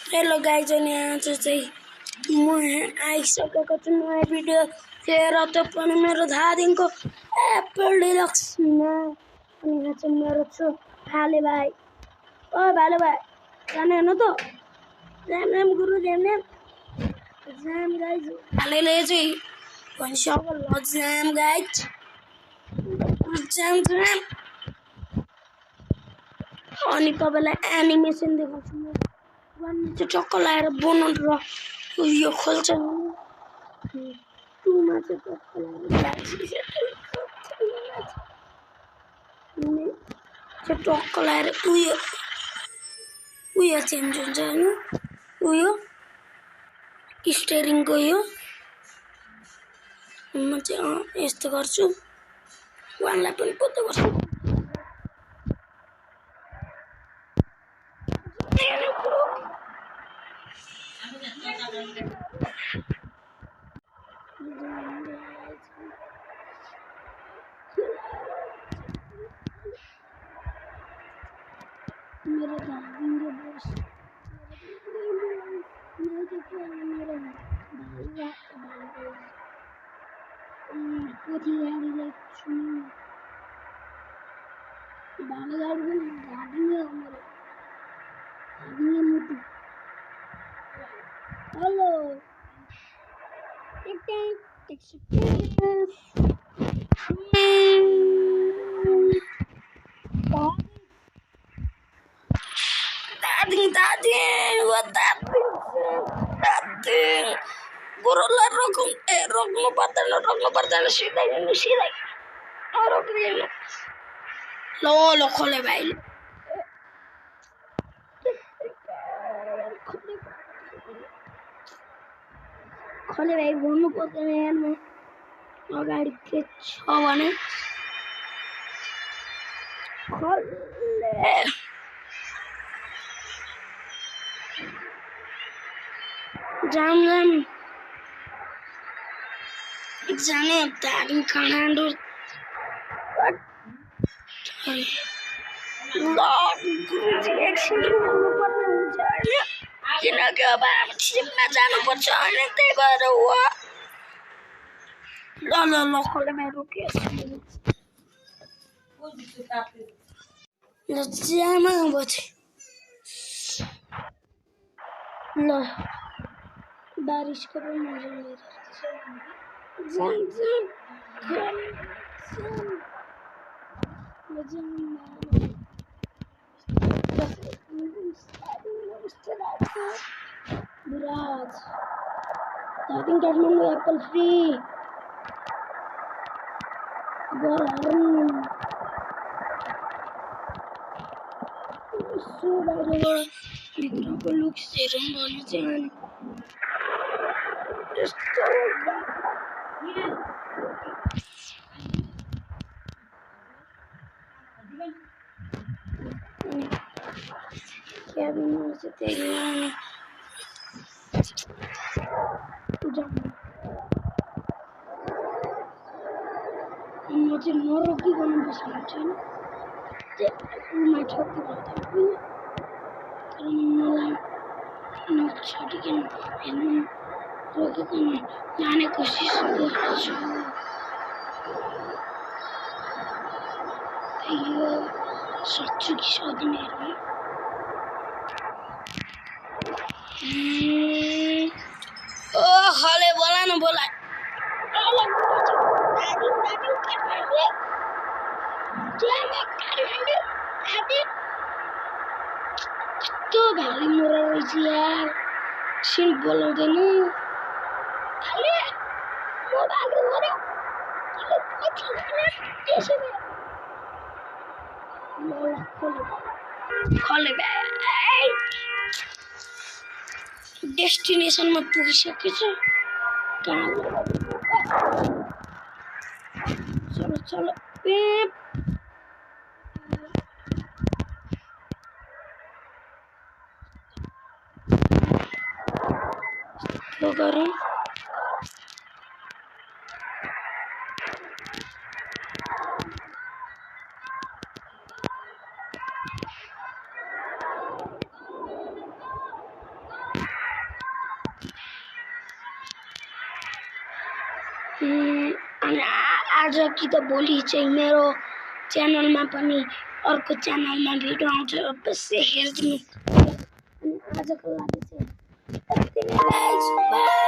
Hello guys अनि आज चाहिँ म आइसकेको छु नयाँ भिडियो लिएर तपाईँ मेरो धादिङको एप्पल डिलक्समा अनि यहाँ चाहिँ मेरो छु भाले भाइ ओ भाले भाइ जाने होइन त जाम जाम गुरु जाम जाम जाम गाइज भालेले चाहिँ भनिसक्यो ल जाम गाइज जाम जाम अनि तपाईँलाई एनिमेसन देखाउँछु म वानमा चाहिँ टक्क लगाएर बनाउनु र यो खोल्छ टुमा चाहिँ टक्क लगाएर उयो चेन्ज हुन्छ होइन उयो स्टेरिङको यो म चाहिँ यस्तो गर्छु वानलाई पनि पोतो गर्छु मेरो धादिङको बस पोथी गाडीलाई छुनु भाले गाडी पनि धादिङै हो मेरो धादिङै मुटु हेलो दादी गुरुलाई रोक्नु पर्दैन सिधै रोक्दिनु ल खोले भाइले खोले भाइ भन्नु पर्दैन यारमा अगाडि के छ भने खोले जाम जाने धादिङ काठमाडौँ किनकि अब हामी ट्रिपमा जानुपर्छ होइन त्यही भएर हो ल खोलेमा रोकियो ल ज्यामा बचे ल बारिशको पनि मजा विराज धादिङ काठमाडौँ एप्पल फ्री यसो बाहिरबाट भित्रको लुक्स हेरौँ भने चाहिँ अनि यस्तो क्याबिनमा चाहिँ त्यही अनि म चाहिँ नरोकिकन बस्नु छैन उमा ठोकिरहेको तर मलाई नछोडिकन हेर्नु रोकिकन लाने कोसिस गर्छु यो सक्छु कि सक्दिनँ हेर्नु ओ हले बोला न बोला कस्तो भारी मोरा रहेछ यार सिन बोलाउँदैन डेस्टिनेसनमा पुगिसकेछ कहाँ चलो गरौँ अनि आज कि त भोलि चाहिँ मेरो च्यानलमा पनि अर्को च्यानलमा भिडियो आउँछ, अवश्य हेरिदिनु। अनि आजको लागि चाहिँ यति नै गाइस, बाइ।